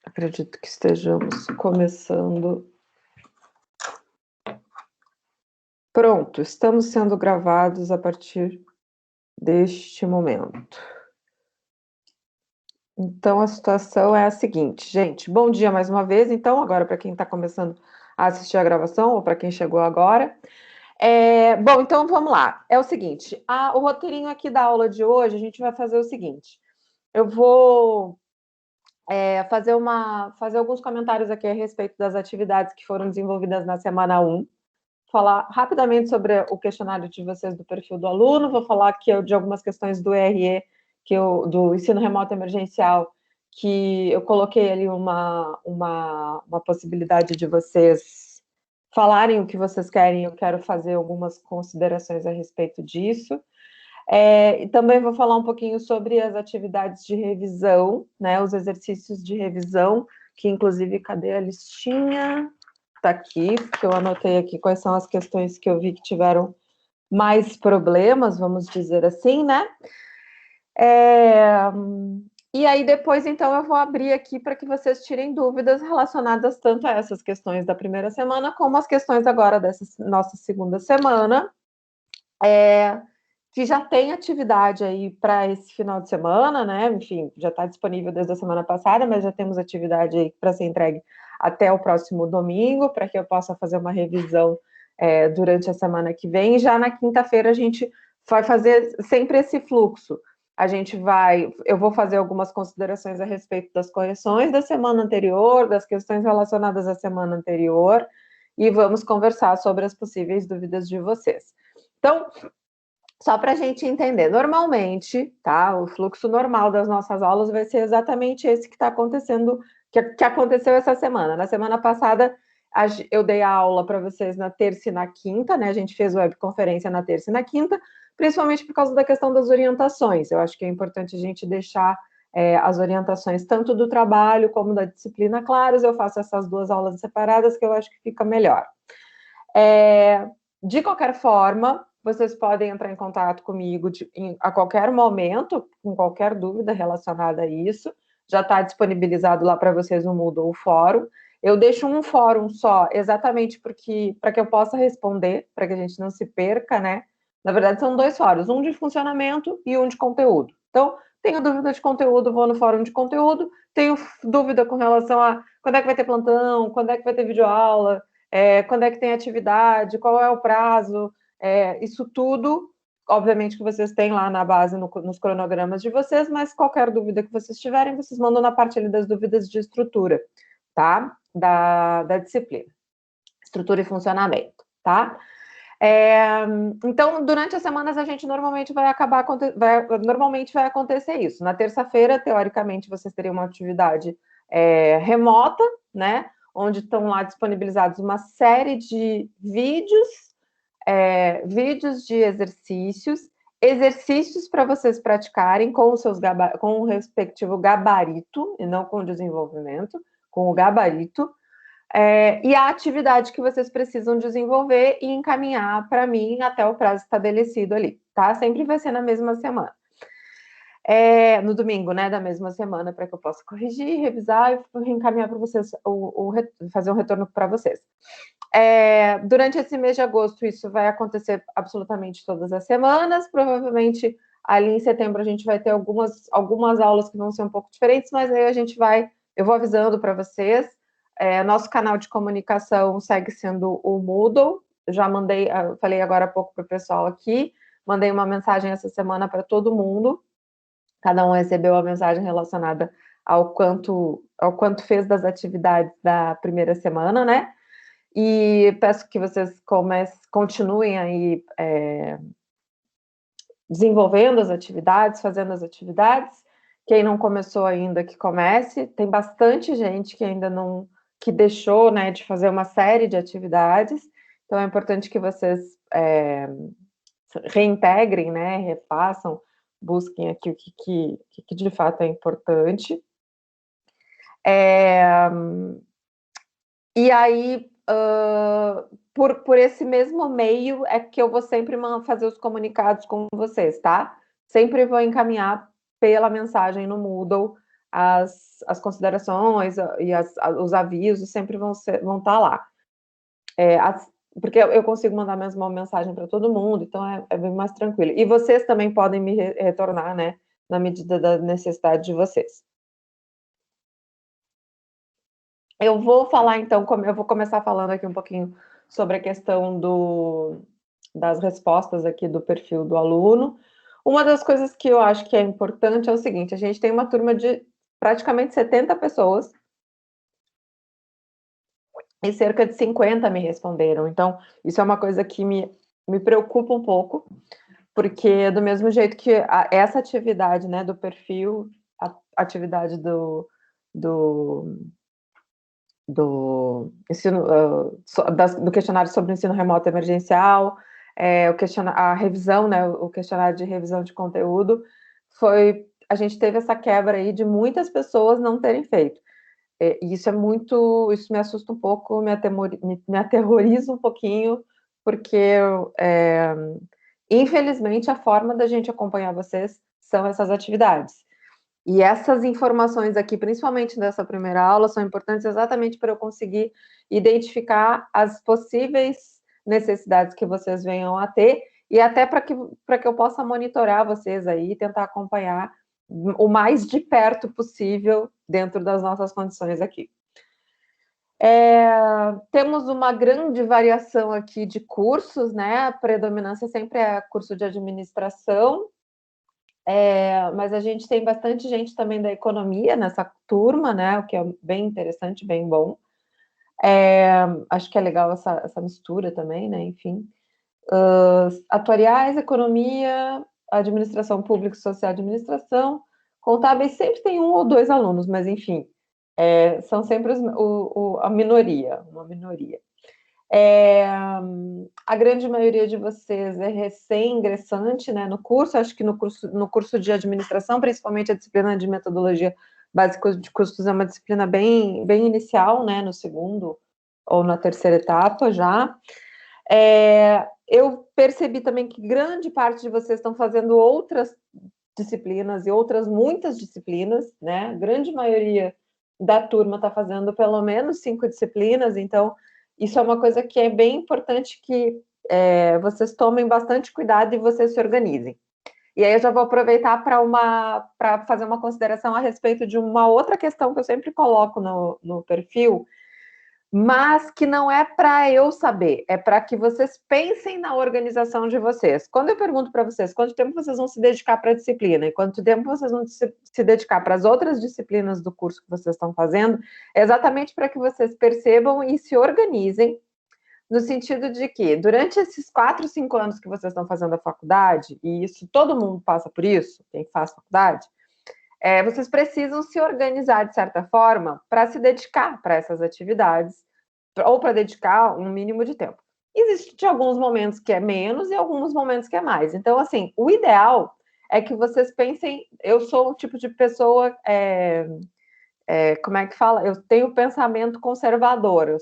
Acredito que estejamos começando. Pronto, estamos sendo gravados a partir deste momento. Então, a situação é a seguinte, gente. Bom dia mais uma vez, então, agora para quem está começando a assistir a gravação, ou para quem chegou agora. Bom, então vamos lá. É o seguinte, o roteirinho aqui da aula de hoje, a gente vai fazer o seguinte. Eu vou fazer alguns comentários aqui a respeito das atividades que foram desenvolvidas na semana 1, falar rapidamente sobre o questionário de vocês do perfil do aluno, vou falar aqui de algumas questões do ERE, do ensino remoto emergencial, que eu coloquei ali uma possibilidade de vocês falarem o que vocês querem, eu quero fazer algumas considerações a respeito disso. E também vou falar um pouquinho sobre as atividades de revisão, né, os exercícios de revisão, que inclusive, cadê a listinha? Tá aqui, porque eu anotei aqui quais são as questões que eu vi que tiveram mais problemas, vamos dizer assim, né? E aí depois, então, eu vou abrir aqui para que vocês tirem dúvidas relacionadas tanto a essas questões da primeira semana, como as questões agora dessa nossa segunda semana, que já tem atividade aí para esse final de semana, né? Enfim, já está disponível desde a semana passada, mas já temos atividade aí para ser entregue até o próximo domingo, para que eu possa fazer uma revisão durante a semana que vem. Já na quinta-feira a gente vai fazer sempre esse fluxo. Eu vou fazer algumas considerações a respeito das correções da semana anterior, das questões relacionadas à semana anterior, e vamos conversar sobre as possíveis dúvidas de vocês. Então, só para a gente entender, normalmente, tá? O fluxo normal das nossas aulas vai ser exatamente esse que está acontecendo, que aconteceu essa semana. Na semana passada, eu dei a aula para vocês na terça e na quinta, né? A gente fez webconferência na terça e na quinta, principalmente por causa da questão das orientações. Eu acho que é importante a gente deixar as orientações tanto do trabalho como da disciplina claras. Eu faço essas duas aulas separadas, que eu acho que fica melhor. De qualquer forma, vocês podem entrar em contato comigo a qualquer momento, com qualquer dúvida relacionada a isso. Já está disponibilizado lá para vocês no Moodle o fórum. Eu deixo um fórum só, exatamente para que eu possa responder, para que a gente não se perca, né? Na verdade, são dois fóruns, um de funcionamento e um de conteúdo. Então, tenho dúvida de conteúdo, vou no fórum de conteúdo. Tenho dúvida com relação a quando é que vai ter plantão, quando é que vai ter videoaula, quando é que tem atividade, qual é o prazo, isso tudo, obviamente que vocês têm lá na base, nos cronogramas de vocês, mas qualquer dúvida que vocês tiverem, vocês mandam na parte ali das dúvidas de estrutura, tá? Da disciplina. Estrutura e funcionamento, tá? Então, durante as semanas, a gente normalmente vai acontecer isso. Na terça-feira, teoricamente, vocês teriam uma atividade remota, né? Onde estão lá disponibilizados uma série de vídeos de exercícios para vocês praticarem com o respectivo gabarito, e não com o desenvolvimento, com o gabarito, e a atividade que vocês precisam desenvolver e encaminhar para mim até o prazo estabelecido ali, tá? Sempre vai ser na mesma semana. No domingo, né, da mesma semana, para que eu possa corrigir, revisar e encaminhar para vocês, fazer um retorno para vocês. Durante esse mês de agosto, isso vai acontecer absolutamente todas as semanas. Provavelmente, ali em setembro, a gente vai ter algumas aulas que vão ser um pouco diferentes, mas aí eu vou avisando para vocês. Nosso canal de comunicação segue sendo o Moodle. Já falei agora há pouco para o pessoal aqui, mandei uma mensagem essa semana para todo mundo. Cada um recebeu a mensagem relacionada ao quanto fez das atividades da primeira semana, né? E peço que vocês continuem aí desenvolvendo as atividades, fazendo as atividades. Quem não começou ainda, que comece. Tem bastante gente que ainda não, que deixou, né, de fazer uma série de atividades. Então, é importante que vocês reintegrem, né, repassam, busquem aqui o que de fato é importante. E aí, por esse mesmo meio, é que eu vou sempre fazer os comunicados com vocês, tá? Sempre vou encaminhar pela mensagem no Moodle as considerações e os avisos sempre vão estar lá. Porque eu consigo mandar mesmo uma mensagem para todo mundo, então é bem mais tranquilo. E vocês também podem me retornar, né, na medida da necessidade de vocês. Eu vou falar, então, eu vou começar falando aqui um pouquinho sobre a questão das respostas aqui do perfil do aluno. Uma das coisas que eu acho que é importante é o seguinte: a gente tem uma turma de praticamente 70 pessoas e cerca de 50 me responderam. Então, isso é uma coisa que me preocupa um pouco, porque do mesmo jeito que essa atividade, né, do perfil, a atividade do ensino, do questionário sobre o ensino remoto emergencial, a revisão, né, o questionário de revisão de conteúdo, a gente teve essa quebra aí de muitas pessoas não terem feito. E isso me assusta um pouco, me aterroriza um pouquinho, porque, infelizmente, a forma da gente acompanhar vocês são essas atividades. E essas informações aqui, principalmente nessa primeira aula, são importantes exatamente para eu conseguir identificar as possíveis necessidades que vocês venham a ter, e até para que eu possa monitorar vocês aí e tentar acompanhar o mais de perto possível dentro das nossas condições aqui. Temos uma grande variação aqui de cursos, né? A predominância sempre é curso de administração, mas a gente tem bastante gente também da economia nessa turma, né? O que é bem interessante, bem bom. Acho que é legal essa mistura também, né? Enfim. Atuariais, economia, administração pública, social administração, contábeis sempre tem 1 ou 2 alunos, mas enfim, são sempre a minoria, uma minoria. A grande maioria de vocês é recém-ingressante, né, no curso. Acho que no curso de administração, principalmente a disciplina de metodologia básica de custos, é uma disciplina bem, bem inicial, né, no segundo ou na terceira etapa já. Eu percebi também que grande parte de vocês estão fazendo outras disciplinas e outras muitas disciplinas, né? A grande maioria da turma está fazendo pelo menos 5 disciplinas, então isso é uma coisa que é bem importante que vocês tomem bastante cuidado e vocês se organizem. E aí eu já vou aproveitar para fazer uma consideração a respeito de uma outra questão que eu sempre coloco no perfil, mas que não é para eu saber, é para que vocês pensem na organização de vocês. Quando eu pergunto para vocês quanto tempo vocês vão se dedicar para a disciplina e quanto tempo vocês vão se dedicar para as outras disciplinas do curso que vocês estão fazendo, é exatamente para que vocês percebam e se organizem, no sentido de que, durante esses 4, 5 anos que vocês estão fazendo a faculdade, e isso todo mundo passa por isso, quem faz faculdade, vocês precisam se organizar, de certa forma, para se dedicar para essas atividades, ou para dedicar um mínimo de tempo. Existem alguns momentos que é menos e alguns momentos que é mais. Então, assim, o ideal é que vocês pensem... Eu sou o tipo de pessoa... como é que fala? Eu tenho pensamento conservador. Eu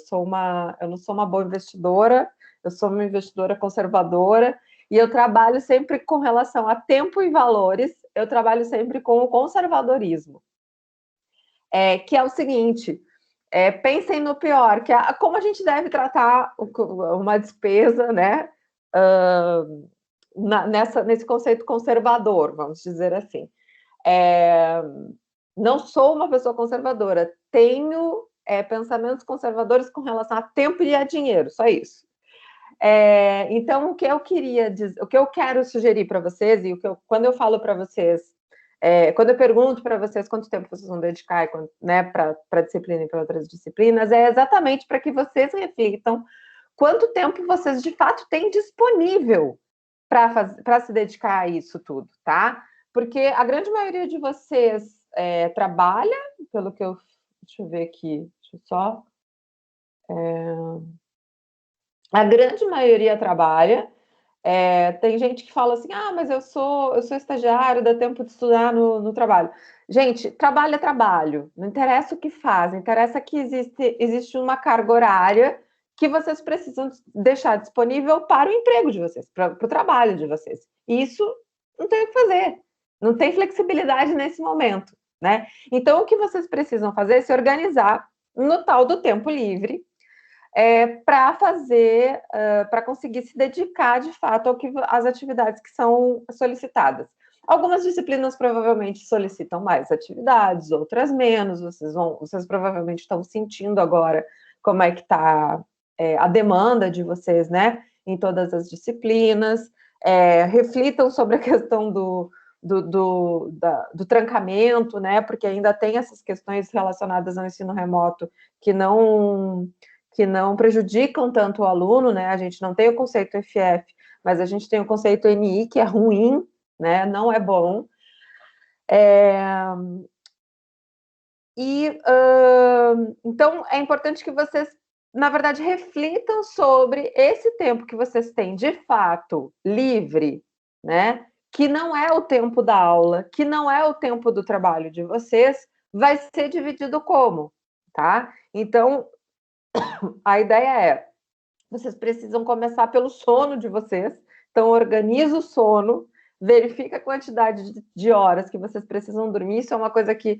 não sou uma boa investidora, eu sou uma investidora conservadora, e eu trabalho sempre com relação a tempo e valores, eu trabalho sempre com o conservadorismo. Que é o seguinte: pensem no pior, que é como a gente deve tratar uma despesa, né? Nesse conceito conservador, vamos dizer assim. Não sou uma pessoa conservadora, tenho pensamentos conservadores com relação a tempo e a dinheiro, só isso. Então, o que eu queria dizer, o que eu quero sugerir para vocês, e quando eu falo para vocês, quando eu pergunto para vocês quanto tempo vocês vão dedicar, né, para a disciplina e para outras disciplinas, é exatamente para que vocês reflitam quanto tempo vocês de fato têm disponível para se dedicar a isso tudo, tá? Porque a grande maioria de vocês trabalha, pelo que eu... Deixa eu ver aqui, deixa eu só... A grande maioria trabalha. Tem gente que fala assim: mas eu sou estagiário, dá tempo de estudar no trabalho. Gente, trabalho é trabalho, não interessa o que faz, interessa que existe uma carga horária que vocês precisam deixar disponível para o emprego de vocês, para o trabalho de vocês. E isso não tem o que fazer, não tem flexibilidade nesse momento, né? Então, o que vocês precisam fazer é se organizar no tal do tempo livre, para fazer, para conseguir se dedicar de fato às atividades que são solicitadas. Algumas disciplinas provavelmente solicitam mais atividades, outras menos. Vocês provavelmente estão sentindo agora como é que está a demanda de vocês, né, em todas as disciplinas. Reflitam sobre a questão do trancamento, né, porque ainda tem essas questões relacionadas ao ensino remoto que não prejudicam tanto o aluno, né? A gente não tem o conceito FF, mas a gente tem o conceito NI, que é ruim, né? Não é bom. Então, é importante que vocês, na verdade, reflitam sobre esse tempo que vocês têm, de fato, livre, né? Que não é o tempo da aula, que não é o tempo do trabalho de vocês, vai ser dividido como, tá? Então, a ideia é, vocês precisam começar pelo sono de vocês, então organiza o sono, verifica a quantidade de horas que vocês precisam dormir. Isso é uma coisa que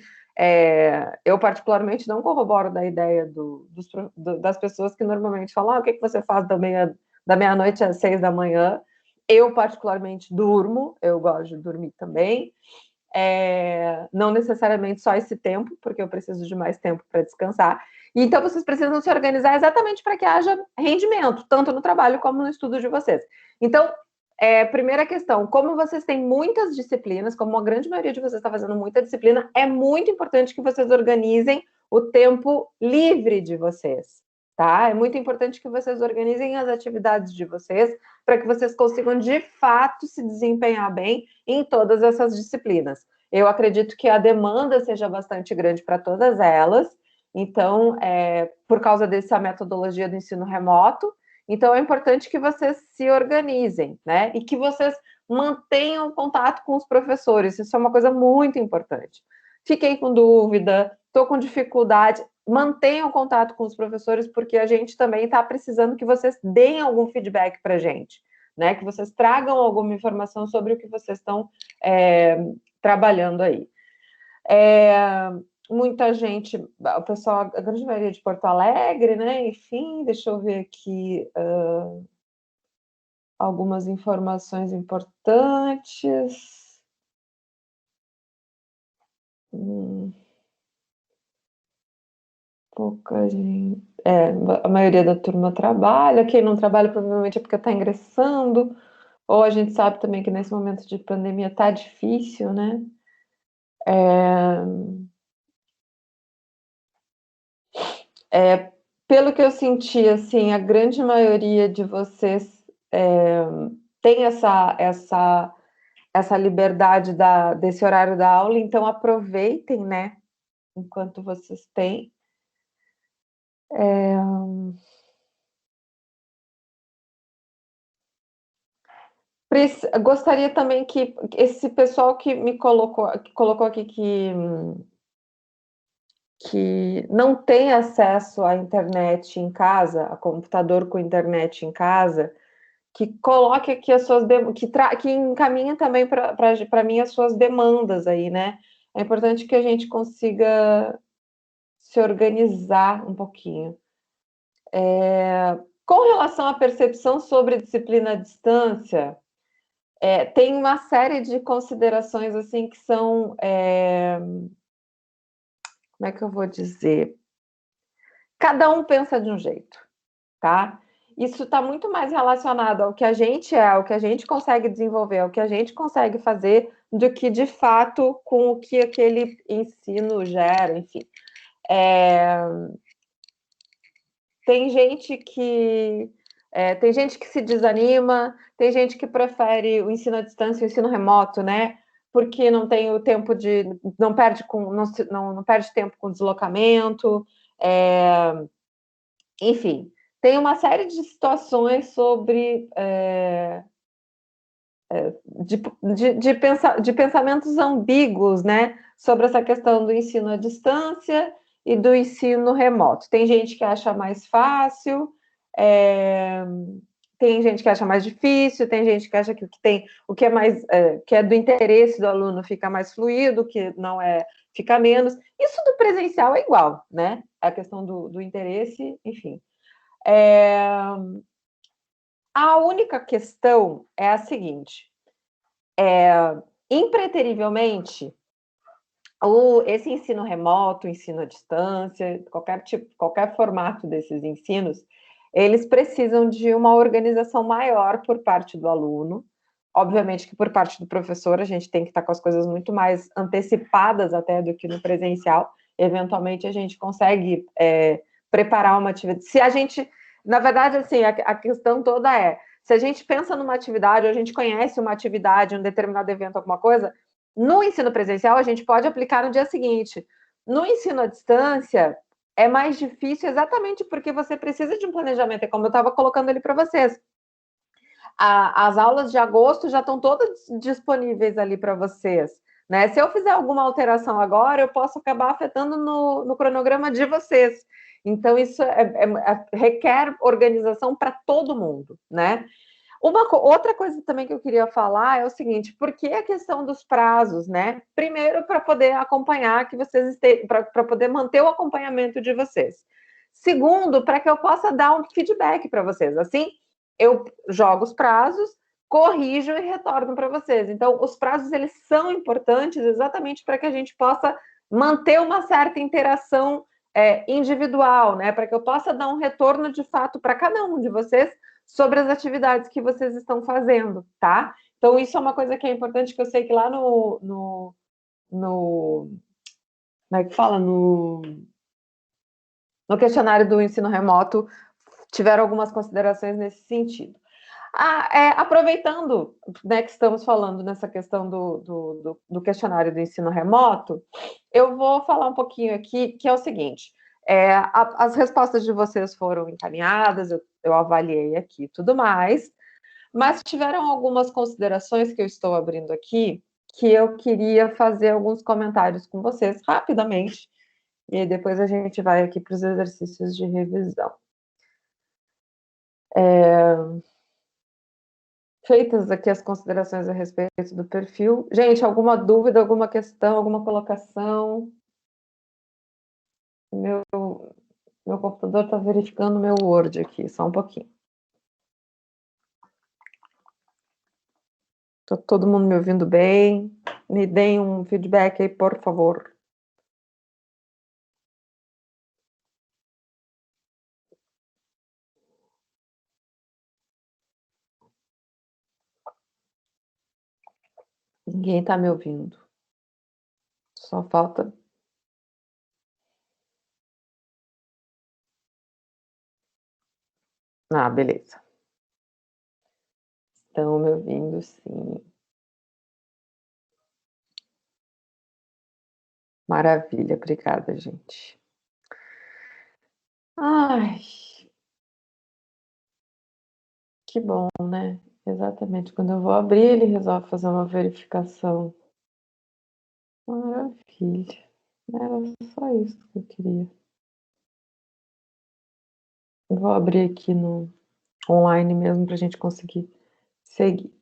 eu particularmente não corroboro da ideia das pessoas que normalmente falam, o que você faz da meia-noite às 6 da manhã. Eu particularmente durmo, eu gosto de dormir também, não necessariamente só esse tempo, porque eu preciso de mais tempo para descansar. Então, vocês precisam se organizar exatamente para que haja rendimento, tanto no trabalho como no estudo de vocês. Então, primeira questão, como vocês têm muitas disciplinas, como a grande maioria de vocês está fazendo muita disciplina, é muito importante que vocês organizem o tempo livre de vocês, tá? É muito importante que vocês organizem as atividades de vocês para que vocês consigam, de fato, se desempenhar bem em todas essas disciplinas. Eu acredito que a demanda seja bastante grande para todas elas, então, por causa dessa metodologia do ensino remoto, então é importante que vocês se organizem, né? E que vocês mantenham contato com os professores, isso é uma coisa muito importante. Fiquei com dúvida, estou com dificuldade, mantenham contato com os professores, porque a gente também está precisando que vocês deem algum feedback para a gente, né? Que vocês tragam alguma informação sobre o que vocês estão trabalhando aí. Muita gente, o pessoal, a grande maioria de Porto Alegre, né? Enfim, deixa eu ver aqui algumas informações importantes. Pouca gente. A maioria da turma trabalha. Quem não trabalha provavelmente é porque está ingressando. Ou a gente sabe também que nesse momento de pandemia está difícil, né? Pelo que eu senti, assim, a grande maioria de vocês tem essa liberdade desse horário da aula, então aproveitem, né? Enquanto vocês têm. Gostaria também que esse pessoal que colocou aqui que não tem acesso à internet em casa, a computador com internet em casa, que coloque aqui as suas que encaminhe também para mim as suas demandas aí, né? É importante que a gente consiga se organizar um pouquinho. Com relação à percepção sobre disciplina à distância, tem uma série de considerações assim que são, como é que eu vou dizer? Cada um pensa de um jeito, tá? Isso está muito mais relacionado ao que a gente ao que a gente consegue desenvolver, ao que a gente consegue fazer, do que de fato com o que aquele ensino gera, enfim. Tem gente que se desanima, tem gente que prefere o ensino à distância, o ensino remoto, né? Porque não tem o tempo não perde tempo com deslocamento, enfim, tem uma série de situações sobre de pensamentos ambíguos, né? Sobre essa questão do ensino à distância e do ensino remoto. Tem gente que acha mais fácil, tem gente que acha mais difícil, tem gente que acha que o que é mais que é do interesse do aluno fica mais fluido, que não é fica menos. Isso do presencial é igual, né? A questão do interesse, enfim. A única questão é a seguinte: impreterivelmente, esse ensino remoto, ensino à distância, qualquer formato desses ensinos, eles precisam de uma organização maior por parte do aluno. Obviamente que por parte do professor a gente tem que estar com as coisas muito mais antecipadas até do que no presencial. Eventualmente a gente consegue preparar uma atividade. Se a gente, na verdade, assim, a questão toda é, se a gente pensa numa atividade, ou a gente conhece uma atividade, um determinado evento, alguma coisa, no ensino presencial a gente pode aplicar no dia seguinte. No ensino à distância é mais difícil exatamente porque você precisa de um planejamento, é como eu estava colocando ali para vocês. As aulas de agosto já estão todas disponíveis ali para vocês, né? Se eu fizer alguma alteração agora, eu posso acabar afetando no cronograma de vocês. Então, isso requer organização para todo mundo, né? Outra coisa também que eu queria falar é o seguinte: por que a questão dos prazos, né? Primeiro, para poder acompanhar que vocês para poder manter o acompanhamento de vocês. Segundo, para que eu possa dar um feedback para vocês. Assim, eu jogo os prazos, corrijo e retorno para vocês. Então, os prazos eles são importantes exatamente para que a gente possa manter uma certa interação individual, né? Para que eu possa dar um retorno de fato para cada um de vocês sobre as atividades que vocês estão fazendo, tá? Então, isso é uma coisa que é importante, que eu sei que lá como é que fala? No questionário do ensino remoto, tiveram algumas considerações nesse sentido. Aproveitando, né, que estamos falando nessa questão do questionário do ensino remoto, eu vou falar um pouquinho aqui, que é o seguinte: as respostas de vocês foram encaminhadas, eu avaliei aqui e tudo mais, mas tiveram algumas considerações que eu estou abrindo aqui, que eu queria fazer alguns comentários com vocês rapidamente, e aí depois a gente vai aqui para os exercícios de revisão. Feitas aqui as considerações a respeito do perfil. Gente, alguma dúvida, alguma questão, alguma colocação? Meu computador está verificando meu Word aqui, só um pouquinho. Está todo mundo me ouvindo bem? Me deem um feedback aí, por favor. Ninguém está me ouvindo. Só falta... beleza. Estão me ouvindo, sim. Maravilha, obrigada, gente. Ai, que bom, né? Exatamente, quando eu vou abrir, ele resolve fazer uma verificação. Maravilha. Era só isso que eu queria. Eu vou abrir aqui no online mesmo para a gente conseguir seguir.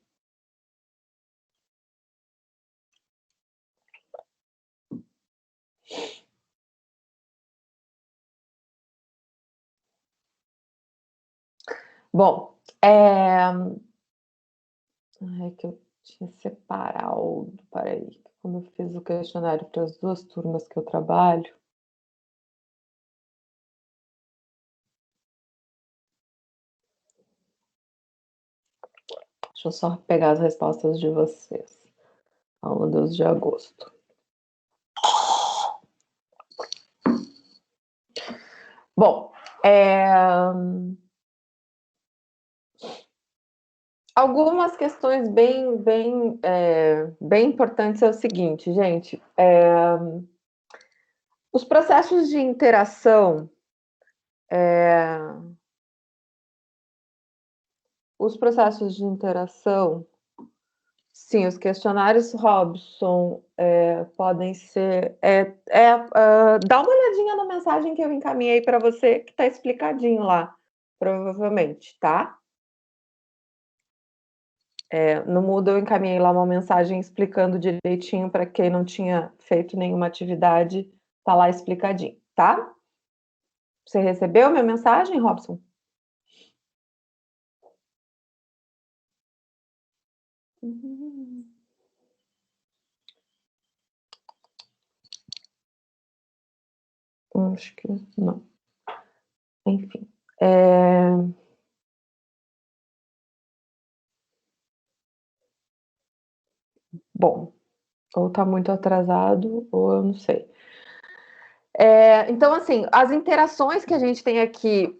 Bom, que eu tinha separado, peraí, como eu fiz o questionário para as duas turmas que eu trabalho. Deixa eu só pegar as respostas de vocês ao 12 de agosto. Bom, algumas questões bem importantes é o seguinte, gente. Os processos de interação, sim, os questionários Robson podem ser... dá uma olhadinha na mensagem que eu encaminhei para você, que está explicadinho lá, provavelmente, tá? No Moodle eu encaminhei lá uma mensagem explicando direitinho para quem não tinha feito nenhuma atividade, tá lá explicadinho, tá? Você recebeu minha mensagem, Robson? Acho que não. Enfim. Bom, ou está muito atrasado, ou eu não sei. Então, assim, as interações que a gente tem aqui,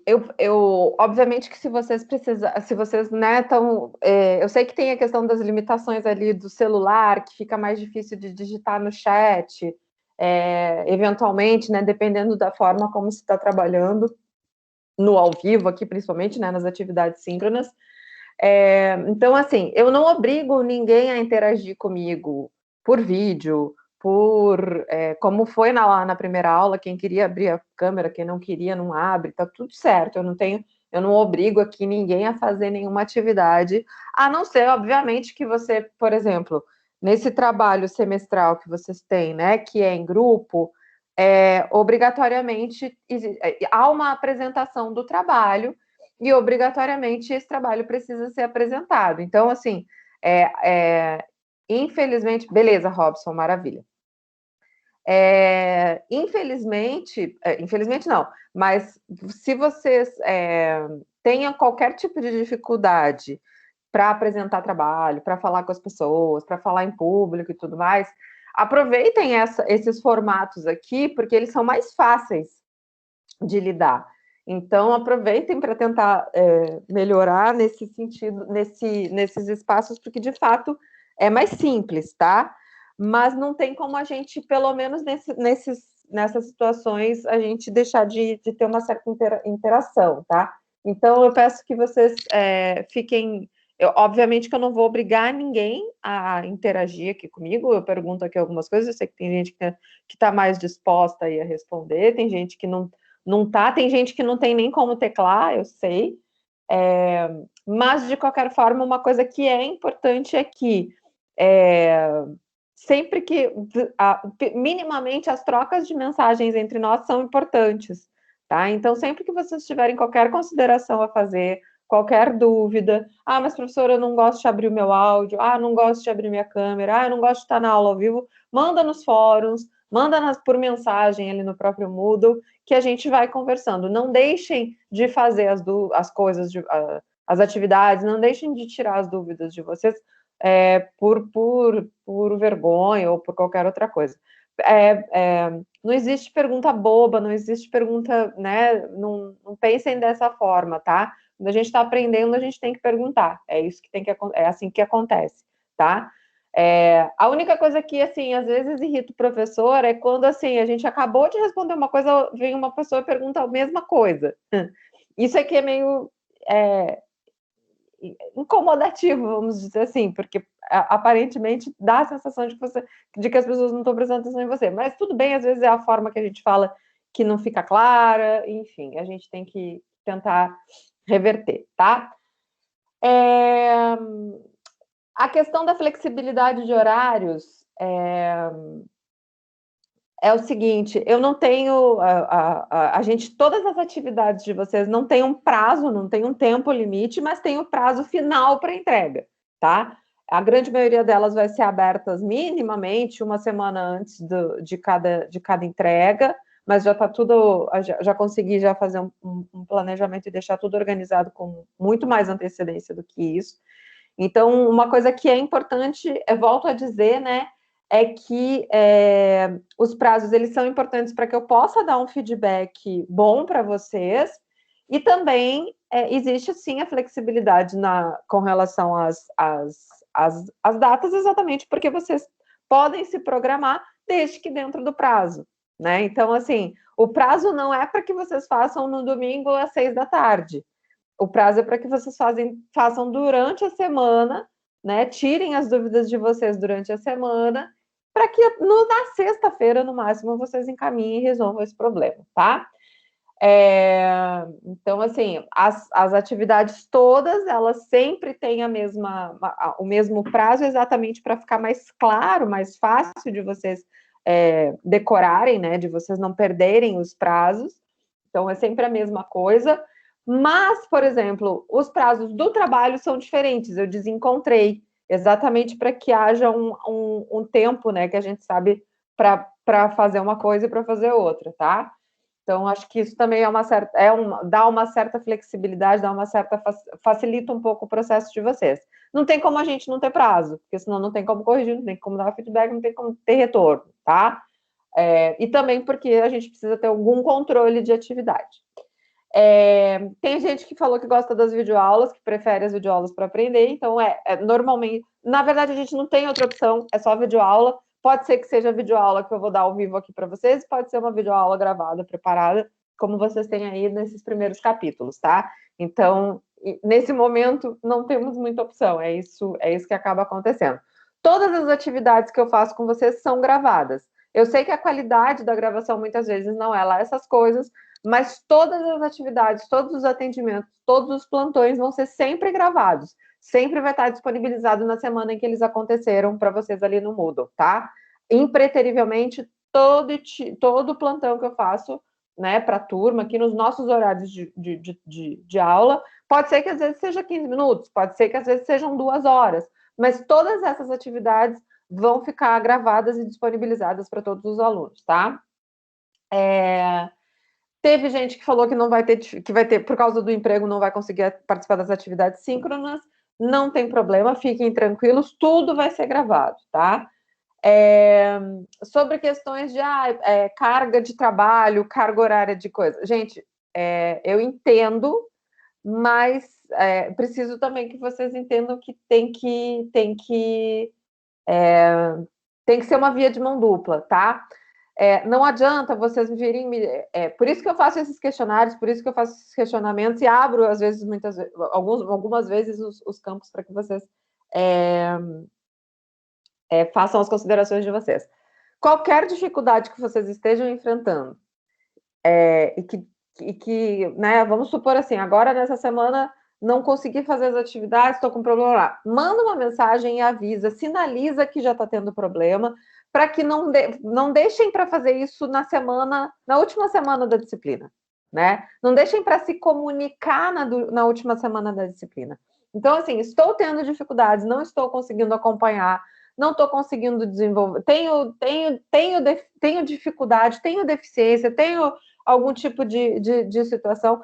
obviamente que se vocês precisam, se vocês, né, estão, eu sei que tem a questão das limitações ali do celular, que fica mais difícil de digitar no chat, eventualmente, né, dependendo da forma como se está trabalhando, no ao vivo aqui, principalmente, né, nas atividades síncronas. Então, assim, eu não obrigo ninguém a interagir comigo por vídeo, como foi na primeira aula, quem queria abrir a câmera, quem não queria não abre, tá tudo certo, eu não obrigo aqui ninguém a fazer nenhuma atividade, a não ser, obviamente, que você, por exemplo, nesse trabalho semestral que vocês têm, né, que é em grupo, obrigatoriamente há uma apresentação do trabalho, e obrigatoriamente esse trabalho precisa ser apresentado. Então, assim, infelizmente, beleza, Robson, maravilha. Infelizmente não, mas se vocês tenham qualquer tipo de dificuldade para apresentar trabalho, para falar com as pessoas, para falar em público e tudo mais, aproveitem esses formatos aqui, porque eles são mais fáceis de lidar. Então, aproveitem para tentar melhorar nesse sentido, nesses espaços, porque de fato é mais simples, tá? Mas não tem como a gente, pelo menos nessas situações, a gente deixar de ter uma certa interação, tá? Então, eu peço que vocês fiquem. Obviamente que eu não vou obrigar ninguém a interagir aqui comigo, eu pergunto aqui algumas coisas, eu sei que tem gente que está mais disposta aí a responder, tem gente que não tá, tem gente que não tem nem como teclar, eu sei, mas de qualquer forma, uma coisa que é importante é que sempre que minimamente as trocas de mensagens entre nós são importantes, tá? Então, sempre que vocês tiverem qualquer consideração a fazer, qualquer dúvida, mas professora, eu não gosto de abrir o meu áudio, não gosto de abrir minha câmera, eu não gosto de estar na aula ao vivo, manda nos fóruns, manda por mensagem ali no próprio Moodle, que a gente vai conversando. Não deixem de fazer as coisas, as atividades, não deixem de tirar as dúvidas de vocês por vergonha ou por qualquer outra coisa. Não existe pergunta boba, não existe pergunta, né? Não pensem dessa forma, tá? Quando a gente está aprendendo, a gente tem que perguntar. É isso que é assim que acontece, tá? A única coisa que, assim, às vezes irrita o professor é quando, assim, a gente acabou de responder uma coisa, vem uma pessoa e pergunta a mesma coisa. Isso aqui é meio incomodativo, vamos dizer assim, porque aparentemente dá a sensação de que as pessoas não estão prestando atenção em você. Mas tudo bem, às vezes é a forma que a gente fala que não fica clara, enfim, a gente tem que tentar reverter, tá? A questão da flexibilidade de horários é o seguinte, eu não tenho, a gente, todas as atividades de vocês não tem um prazo, não tem um tempo limite, mas tem o prazo final para entrega, tá? A grande maioria delas vai ser abertas minimamente uma semana antes de cada entrega, mas já está tudo, já consegui já fazer um planejamento e deixar tudo organizado com muito mais antecedência do que isso. Então, uma coisa que é importante, volto a dizer, né, é que os prazos eles são importantes para que eu possa dar um feedback bom para vocês, e também existe sim a flexibilidade com relação às datas, exatamente porque vocês podem se programar desde que dentro do prazo, né? Então, assim, o prazo não é para que vocês façam no domingo às 6 da tarde. O prazo é para que vocês façam durante a semana, né? Tirem as dúvidas de vocês durante a semana, para que na sexta-feira, no máximo, vocês encaminhem e resolvam esse problema, tá? Então, assim, as atividades todas, elas sempre têm o mesmo prazo, exatamente para ficar mais claro, mais fácil de vocês decorarem, né? De vocês não perderem os prazos. Então, é sempre a mesma coisa. Mas, por exemplo, os prazos do trabalho são diferentes. Eu desencontrei, exatamente para que haja um tempo, né? Que a gente sabe para fazer uma coisa e para fazer outra, tá? Então, acho que isso também dá uma certa flexibilidade, facilita um pouco o processo de vocês. Não tem como a gente não ter prazo, porque senão não tem como corrigir, não tem como dar feedback, não tem como ter retorno, tá? E também porque a gente precisa ter algum controle de atividade. Tem gente que falou que gosta das videoaulas, que prefere as videoaulas para aprender, então normalmente, na verdade, a gente não tem outra opção, é só videoaula. Pode ser que seja a videoaula que eu vou dar ao vivo aqui para vocês, pode ser uma videoaula gravada, preparada, como vocês têm aí nesses primeiros capítulos, tá? Então, nesse momento, não temos muita opção, é isso que acaba acontecendo. Todas as atividades que eu faço com vocês são gravadas. Eu sei que a qualidade da gravação muitas vezes não é lá essas coisas, mas todas as atividades, todos os atendimentos, todos os plantões vão ser sempre gravados. Sempre vai estar disponibilizado na semana em que eles aconteceram para vocês ali no Moodle, tá? Impreterivelmente, todo plantão que eu faço, né, para a turma, aqui nos nossos horários de aula, pode ser que às vezes seja 15 minutos, pode ser que às vezes sejam 2 horas, mas todas essas atividades vão ficar gravadas e disponibilizadas para todos os alunos, tá? Teve gente que falou que não vai ter, que vai ter, por causa do emprego, não vai conseguir participar das atividades síncronas. Não tem problema, fiquem tranquilos, tudo vai ser gravado, tá? Sobre questões de carga de trabalho, carga horária de coisa. Gente, eu entendo, mas preciso também que vocês entendam que tem que ser uma via de mão dupla, tá? Não adianta vocês virem. Por isso que eu faço esses questionários, por isso que eu faço esses questionamentos e abro, às vezes, algumas vezes, os campos para que vocês façam as considerações de vocês. Qualquer dificuldade que vocês estejam enfrentando, e que, né, vamos supor assim, agora nessa semana não consegui fazer as atividades, estou com problema lá. Manda uma mensagem e avisa, sinaliza que já está tendo problema, para que não deixem para fazer isso na última semana da disciplina, né? Não deixem para se comunicar na última semana da disciplina. Então, assim, estou tendo dificuldades, não estou conseguindo acompanhar, não estou conseguindo desenvolver, tenho dificuldade, tenho deficiência, tenho algum tipo de situação.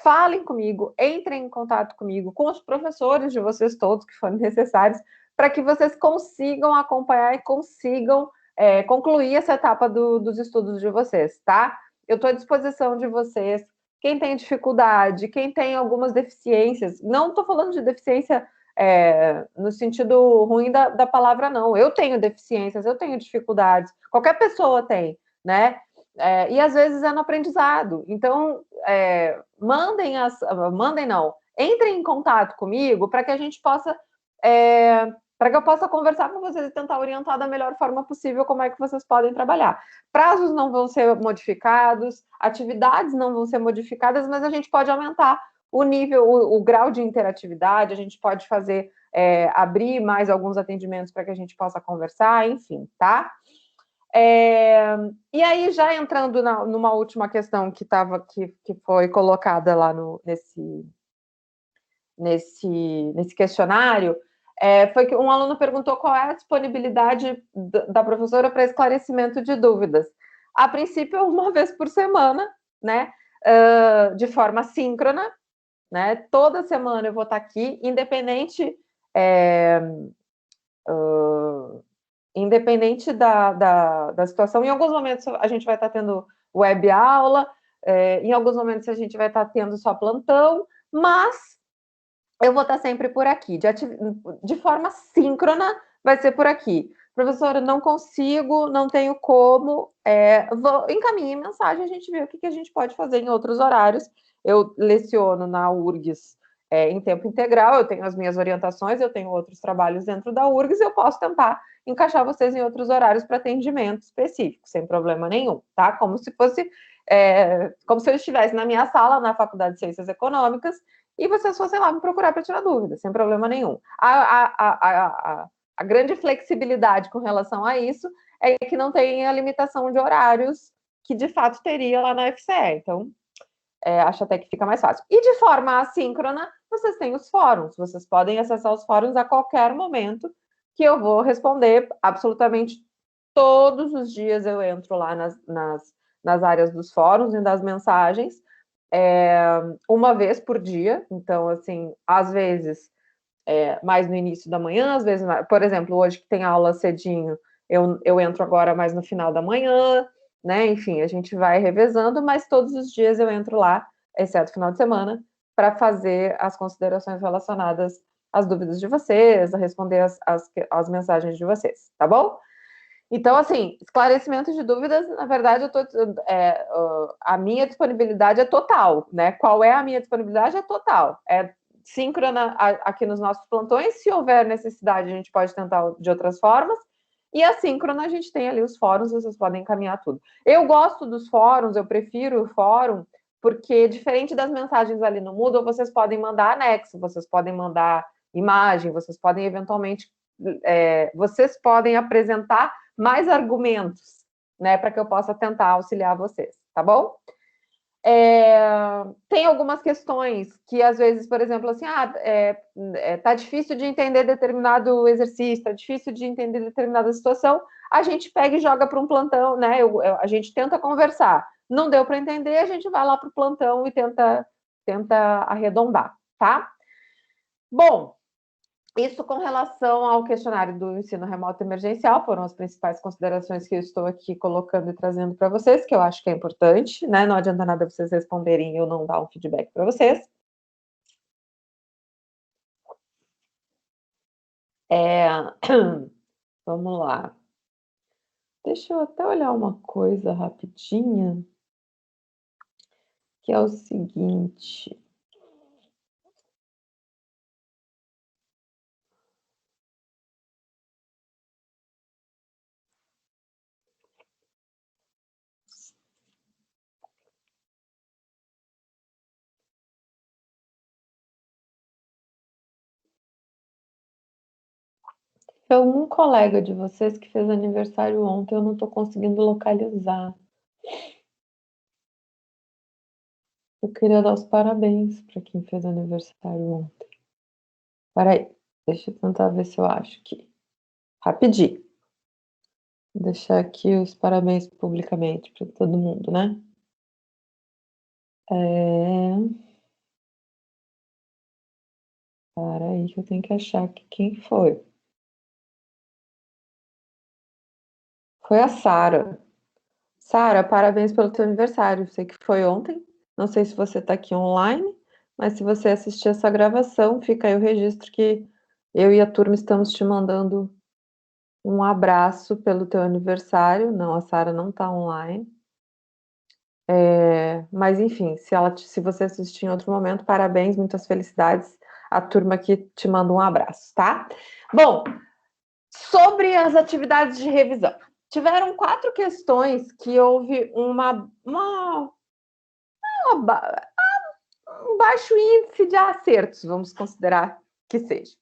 Falem comigo, entrem em contato comigo, com os professores de vocês todos que forem necessários, para que vocês consigam acompanhar e consigam concluir essa etapa dos estudos de vocês, tá? Eu estou à disposição de vocês. Quem tem dificuldade, quem tem algumas deficiências, não estou falando de deficiência no sentido ruim da palavra, não. Eu tenho deficiências, eu tenho dificuldades, qualquer pessoa tem, né? E às vezes é no aprendizado. Então, entrem em contato comigo para que a gente possa, para que eu possa conversar com vocês e tentar orientar da melhor forma possível como é que vocês podem trabalhar. Prazos não vão ser modificados, atividades não vão ser modificadas, mas a gente pode aumentar o nível, o grau de interatividade, a gente pode fazer, abrir mais alguns atendimentos para que a gente possa conversar, enfim, tá? E aí, já entrando numa última questão que foi colocada lá nesse questionário, foi que um aluno perguntou qual é a disponibilidade da professora para esclarecimento de dúvidas. A princípio, uma vez por semana, né, de forma síncrona, né? Toda semana eu vou estar aqui, independente da situação. Em alguns momentos a gente vai estar tendo web aula, em alguns momentos a gente vai estar tendo só plantão, mas eu vou estar sempre por aqui, de forma síncrona, vai ser por aqui. Professora, não consigo, não tenho como, encaminhe mensagem, a gente vê o que a gente pode fazer em outros horários. Eu leciono na URGS em tempo integral, eu tenho as minhas orientações, eu tenho outros trabalhos dentro da URGS, eu posso tentar encaixar vocês em outros horários para atendimento específico, sem problema nenhum, tá? Como se fosse, como se eu estivesse na minha sala, na Faculdade de Ciências Econômicas, e vocês fossem lá me procurar para tirar dúvidas, sem problema nenhum. A grande flexibilidade com relação a isso é que não tem a limitação de horários que de fato teria lá na FCE. Então, acho até que fica mais fácil. E de forma assíncrona, vocês têm os fóruns. Vocês podem acessar os fóruns a qualquer momento, que eu vou responder absolutamente todos os dias. Eu entro lá nas áreas dos fóruns e das mensagens, uma vez por dia. Então, assim, às vezes mais no início da manhã, às vezes, por exemplo, hoje que tem aula cedinho, eu entro agora mais no final da manhã, né? Enfim, a gente vai revezando, mas todos os dias eu entro lá, exceto final de semana, para fazer as considerações relacionadas às dúvidas de vocês, a responder as mensagens de vocês, tá bom? Então, assim, esclarecimento de dúvidas, na verdade, a minha disponibilidade é total, né? Qual é a minha disponibilidade? É total. É síncrona aqui nos nossos plantões. Se houver necessidade, a gente pode tentar de outras formas. E assíncrona, a gente tem ali os fóruns, vocês podem encaminhar tudo. Eu gosto dos fóruns, eu prefiro o fórum, porque diferente das mensagens ali no Moodle, vocês podem mandar anexo, vocês podem mandar imagem, vocês podem eventualmente, vocês podem apresentar mais argumentos, né, para que eu possa tentar auxiliar vocês, tá bom? Tem algumas questões que, às vezes, por exemplo, assim, tá difícil de entender determinado exercício, tá difícil de entender determinada situação, a gente pega e joga para um plantão, né? A gente tenta conversar. Não deu para entender, a gente vai lá para o plantão e tenta arredondar, tá? Bom, isso com relação ao questionário do ensino remoto emergencial, foram as principais considerações que eu estou aqui colocando e trazendo para vocês, que eu acho que é importante, né? Não adianta nada vocês responderem e eu não dar um feedback para vocês. Vamos lá. Deixa eu até olhar uma coisa rapidinha, que é o seguinte. Foi um colega de vocês que fez aniversário ontem, eu não estou conseguindo localizar. Eu queria dar os parabéns para quem fez aniversário ontem. Peraí, deixa eu tentar ver se eu acho aqui. Rapidinho. Vou deixar aqui os parabéns publicamente para todo mundo, né? Peraí que eu tenho que achar aqui quem foi. Foi a Sara. Sara, parabéns pelo teu aniversário. Sei que foi ontem. Não sei se você está aqui online, mas se você assistir essa gravação, fica aí o registro que eu e a turma estamos te mandando um abraço pelo teu aniversário. Não, a Sara não está online. Mas enfim, se você assistir em outro momento, parabéns, muitas felicidades. A turma aqui te manda um abraço, tá? Bom, sobre as atividades de revisão. Tiveram 4 questões que houve um baixo índice de acertos, vamos considerar que seja.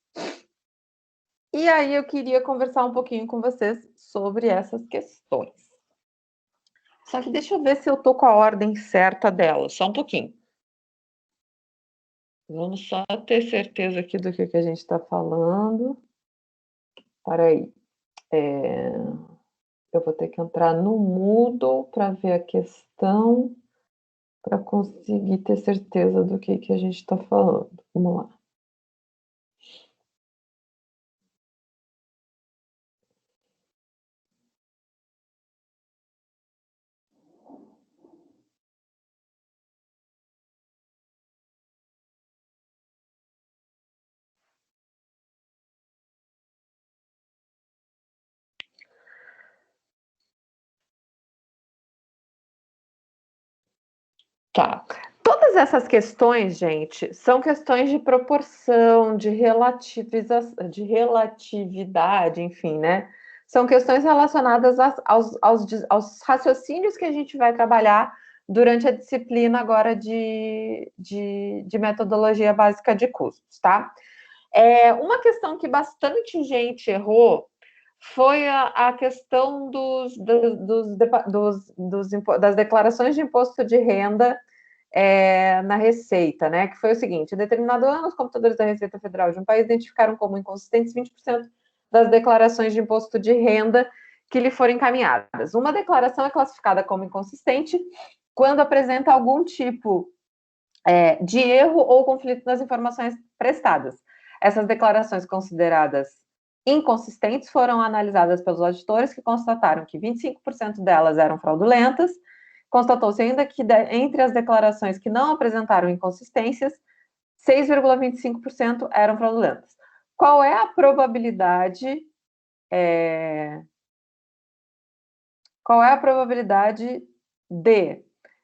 E aí eu queria conversar um pouquinho com vocês sobre essas questões. Só que deixa eu ver se eu tô com a ordem certa delas, só um pouquinho. Vamos só ter certeza aqui do que a gente está falando. Peraí. Eu vou ter que entrar no Moodle para ver a questão, para conseguir ter certeza do que a gente está falando. Vamos lá. Tá. Todas essas questões, gente, são questões de proporção, de relatividade, enfim, né? são questões relacionadas aos raciocínios que a gente vai trabalhar durante a disciplina agora de metodologia básica de custos, tá? Uma questão que bastante gente errou foi a questão das declarações de imposto de renda na Receita, né? Que foi o seguinte: em determinado ano, os computadores da Receita Federal de um país identificaram como inconsistentes 20% das declarações de imposto de renda que lhe foram encaminhadas. Uma declaração é classificada como inconsistente quando apresenta algum tipo de erro ou conflito nas informações prestadas. Essas declarações consideradas inconsistentes foram analisadas pelos auditores, que constataram que 25% delas eram fraudulentas. Constatou-se ainda que, entre as declarações que não apresentaram inconsistências, 6,25% eram fraudulentas. Qual é a probabilidade? Qual é a probabilidade de,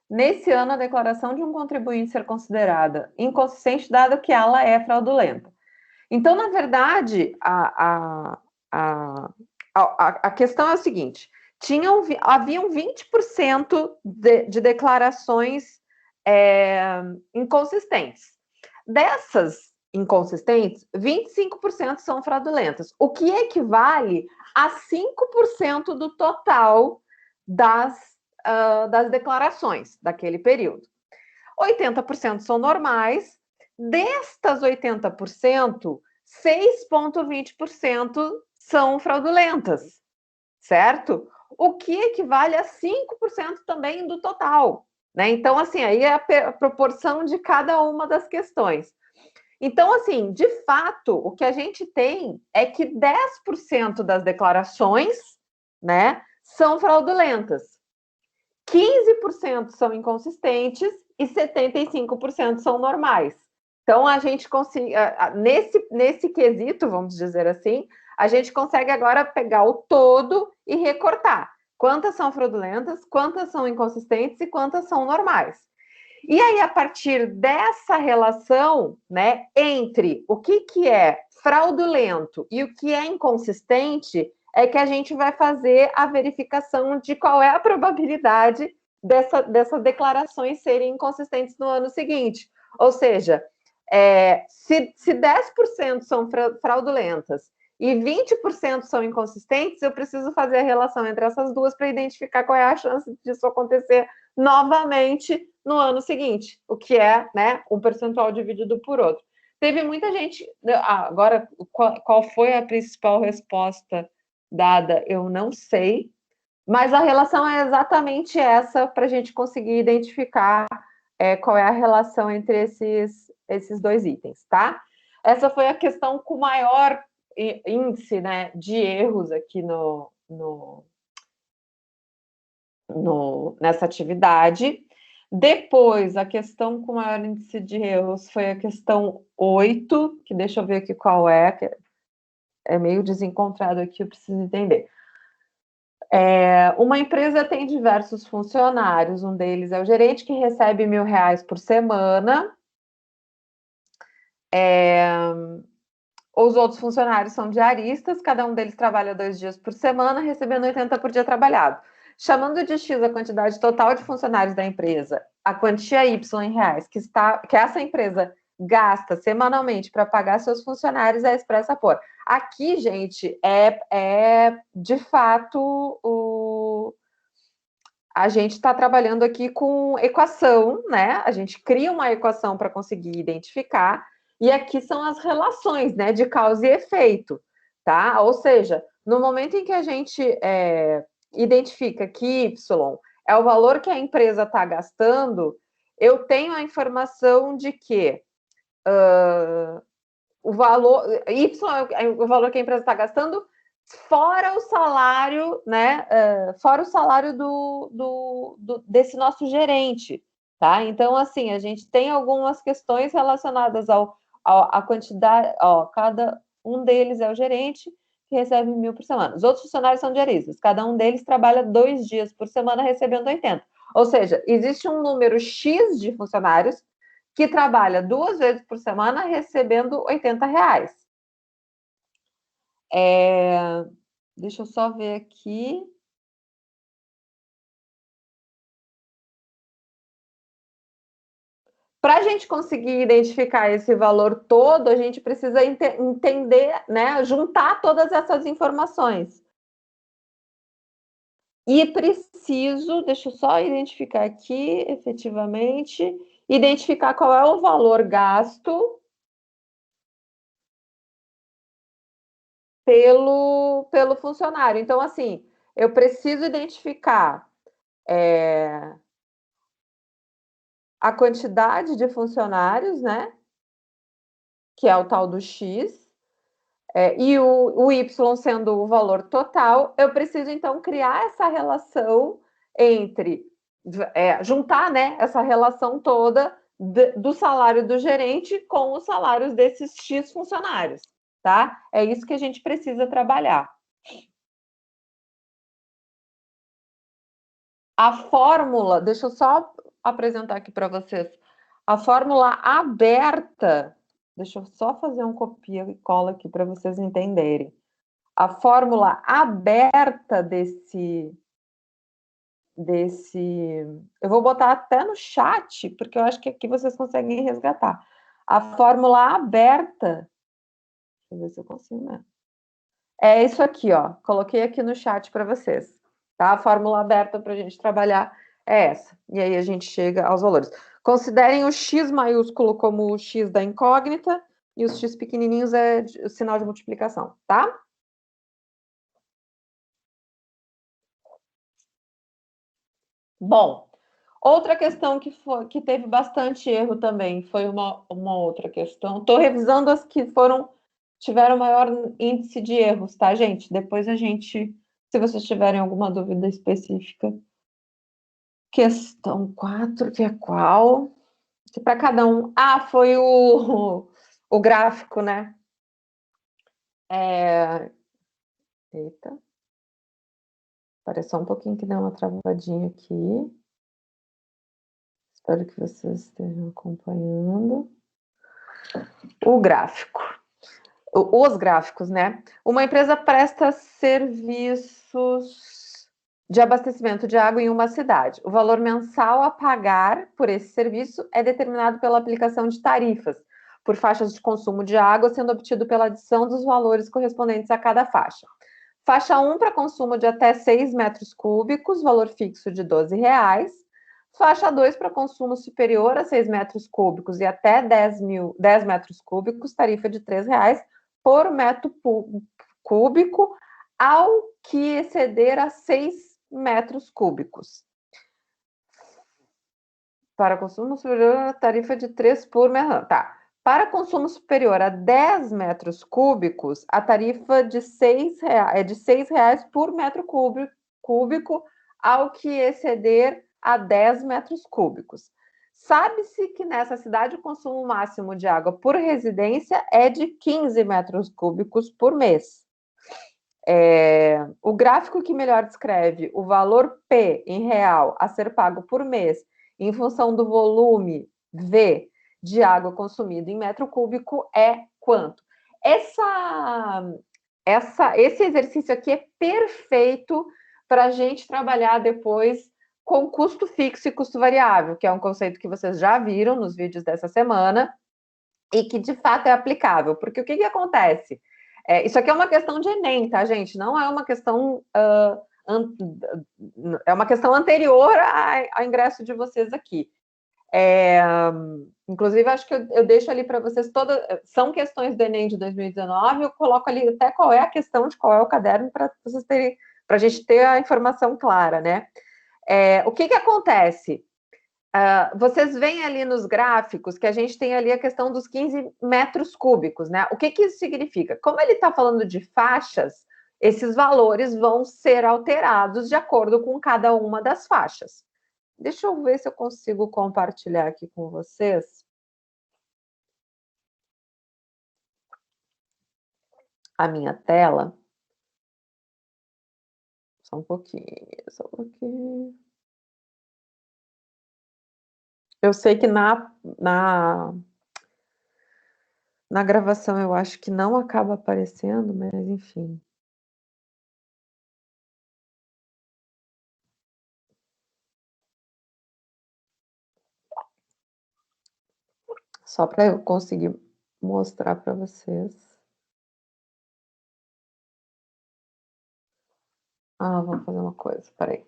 nesse ano, a declaração de um contribuinte ser considerada inconsistente, dado que ela é fraudulenta? Então, na verdade, a questão é a seguinte: haviam 20% de declarações inconsistentes. Dessas inconsistentes, 25% são fraudulentas, o que equivale a 5% do total das declarações daquele período. 80% são normais. Destas 80%, 6,20% são fraudulentas, certo? O que equivale a 5% também do total, né? Então, assim, aí é a proporção de cada uma das questões. Então, assim, de fato, o que a gente tem é que 10% das declarações, né, são fraudulentas. 15% são inconsistentes e 75% são normais. Então, a gente consegue, nesse quesito, vamos dizer assim, a gente consegue agora pegar o todo e recortar. Quantas são fraudulentas, quantas são inconsistentes e quantas são normais. E aí, a partir dessa relação, né, entre o que é fraudulento e o que é inconsistente, é que a gente vai fazer a verificação de qual é a probabilidade dessas declarações serem inconsistentes no ano seguinte. Ou seja, se 10% são fraudulentas e 20% são inconsistentes, eu preciso fazer a relação entre essas duas para identificar qual é a chance disso acontecer novamente no ano seguinte, o que é, né, um percentual dividido por outro. Teve muita gente. Agora, qual foi a principal resposta dada? Eu não sei, mas a relação é exatamente essa para a gente conseguir identificar qual é a relação entre esses dois itens, tá? Essa foi a questão com maior índice, né, de erros aqui nessa atividade. Depois, a questão com maior índice de erros foi a questão 8, que deixa eu ver aqui qual é, que é meio desencontrado aqui, eu preciso entender. Uma empresa tem diversos funcionários, um deles é o gerente, que recebe R$ 1.000 por semana. Os outros funcionários são diaristas, cada um deles trabalha 2 dias por semana, recebendo 80 por dia trabalhado. Chamando de X a quantidade total de funcionários da empresa, a quantia Y em reais que essa empresa gasta semanalmente para pagar seus funcionários é expressa por. Aqui, gente, de fato a gente está trabalhando aqui com equação, né? A gente cria uma equação para conseguir identificar, e aqui são as relações, né, de causa e efeito, tá? Ou seja, no momento em que a gente identifica que Y é o valor que a empresa está gastando, eu tenho a informação de que o valor Y é o valor que a empresa está gastando, fora o salário, né? Fora o salário desse nosso gerente, tá? Então, assim, a gente tem algumas questões relacionadas à quantidade, cada um deles é o gerente, que recebe 1.000 por semana. Os outros funcionários são diaristas, cada um deles trabalha 2 dias por semana, recebendo 80. Ou seja, existe um número X de funcionários que trabalha 2 vezes por semana, recebendo R$ 80. Deixa eu só ver aqui. Para a gente conseguir identificar esse valor todo, a gente precisa entender, né, juntar todas essas informações. E preciso, deixa eu só identificar aqui, efetivamente, identificar qual é o valor gasto pelo funcionário. Então, assim, eu preciso identificar a quantidade de funcionários, né? Que é o tal do X, e o Y sendo o valor total, eu preciso, então, criar essa relação entre... juntar, né, essa relação toda do salário do gerente com os salários desses X funcionários, tá? É isso que a gente precisa trabalhar. A fórmula, deixa eu só apresentar aqui para vocês. A fórmula aberta, deixa eu só fazer um copia e cola aqui para vocês entenderem. A fórmula aberta desse. Eu vou botar até no chat, porque eu acho que aqui vocês conseguem resgatar. A fórmula aberta. Deixa eu ver se eu consigo, né? É isso aqui, ó. Coloquei aqui no chat para vocês. Tá? A fórmula aberta para a gente trabalhar é essa. E aí a gente chega aos valores. Considerem o X maiúsculo como o X da incógnita e os X pequenininhos é o sinal de multiplicação, tá? Bom, outra questão que teve bastante erro também foi uma outra questão. Estou revisando as que tiveram maior índice de erros, tá, gente? Depois a gente, se vocês tiverem alguma dúvida específica. Questão 4, que é qual? Para cada um. Ah, foi o gráfico, né? Eita. Pareceu um pouquinho que deu uma travadinha aqui. Espero que vocês estejam acompanhando. O gráfico. Os gráficos, né? Uma empresa presta serviços de abastecimento de água em uma cidade. O valor mensal a pagar por esse serviço é determinado pela aplicação de tarifas por faixas de consumo de água, sendo obtido pela adição dos valores correspondentes a cada faixa. Faixa 1 para consumo de até 6 metros cúbicos, valor fixo de R$ 12. Faixa 2 para consumo superior a 6 metros cúbicos e até 10 metros cúbicos, tarifa de R$ 3 por metro cúbico, ao que exceder a 6 metros cúbicos. Para consumo superior, tarifa de 3 por metro. Tá. Para consumo superior a 10 metros cúbicos, a tarifa de é de R$ 6 por metro cúbico, ao que exceder a 10 metros cúbicos. Sabe-se que nessa cidade o consumo máximo de água por residência é de 15 metros cúbicos por mês. O gráfico que melhor descreve o valor P em real a ser pago por mês em função do volume V de água consumida em metro cúbico é quanto? Esse exercício aqui é perfeito para a gente trabalhar depois com custo fixo e custo variável, que é um conceito que vocês já viram nos vídeos dessa semana e que de fato é aplicável. Porque o que acontece? Isso aqui é uma questão de Enem, tá, gente? Não é uma questão. É uma questão anterior ao ingresso de vocês aqui. Inclusive, acho que eu deixo ali para vocês todas. São questões do Enem de 2019, eu coloco ali até qual é a questão de qual é o caderno para vocês terem, para a gente ter a informação clara, né? O que acontece? Vocês veem ali nos gráficos que a gente tem ali a questão dos 15 metros cúbicos, né? O que isso significa? Como ele está falando de faixas, esses valores vão ser alterados de acordo com cada uma das faixas. Deixa eu ver se eu consigo compartilhar aqui com vocês a minha tela. Só um pouquinho, só um pouquinho. Eu sei que na gravação eu acho que não acaba aparecendo, mas enfim. Só para eu conseguir mostrar para vocês. Ah, vamos fazer uma coisa, espera aí.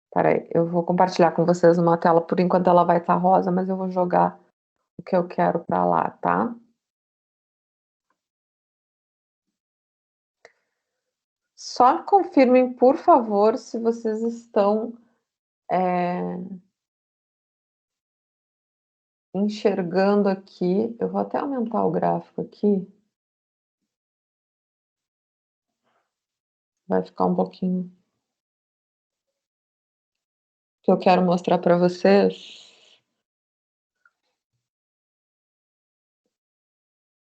Espera aí, eu vou compartilhar com vocês uma tela, por enquanto ela vai estar rosa, mas eu vou jogar o que eu quero para lá, tá? Só confirmem, por favor, se vocês estão enxergando aqui. Eu vou até aumentar o gráfico aqui. Vai ficar um pouquinho. Que eu quero mostrar para vocês.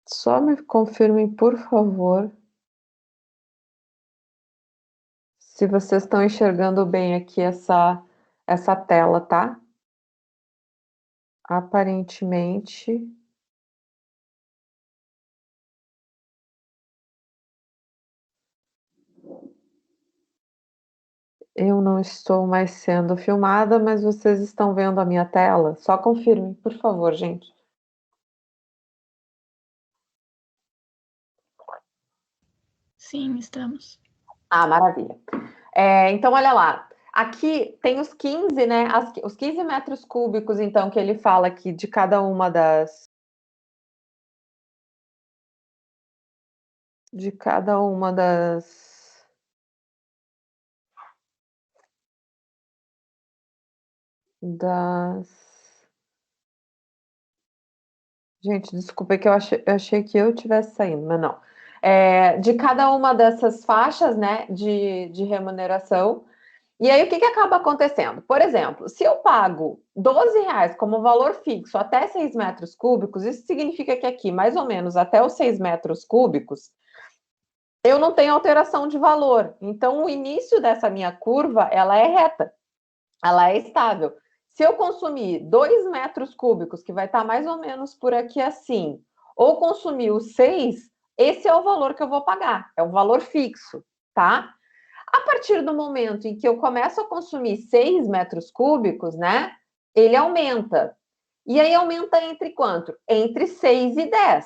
Só me confirmem, por favor, se vocês estão enxergando bem aqui essa tela, tá? Aparentemente. Eu não estou mais sendo filmada, mas vocês estão vendo a minha tela? Só confirmem, por favor, gente. Sim, estamos. Ah, maravilha. Então, olha lá. Aqui tem os 15, né? Os 15 metros cúbicos, então, que ele fala aqui de cada uma das. De cada uma das. Gente, desculpa, é que eu achei que eu tivesse saindo, mas não. De cada uma dessas faixas, né, de remuneração. E aí, o que acaba acontecendo? Por exemplo, se eu pago R$ 12 como valor fixo até 6 metros cúbicos, isso significa que aqui, mais ou menos, até os 6 metros cúbicos, eu não tenho alteração de valor. Então, o início dessa minha curva, ela é reta, ela é estável. Se eu consumir 2 metros cúbicos, que vai estar mais ou menos por aqui assim, ou consumir os 6, esse é o valor que eu vou pagar, é um valor fixo, tá? A partir do momento em que eu começo a consumir 6 metros cúbicos, né? Ele aumenta. E aí aumenta entre quanto? Entre 6 e 10.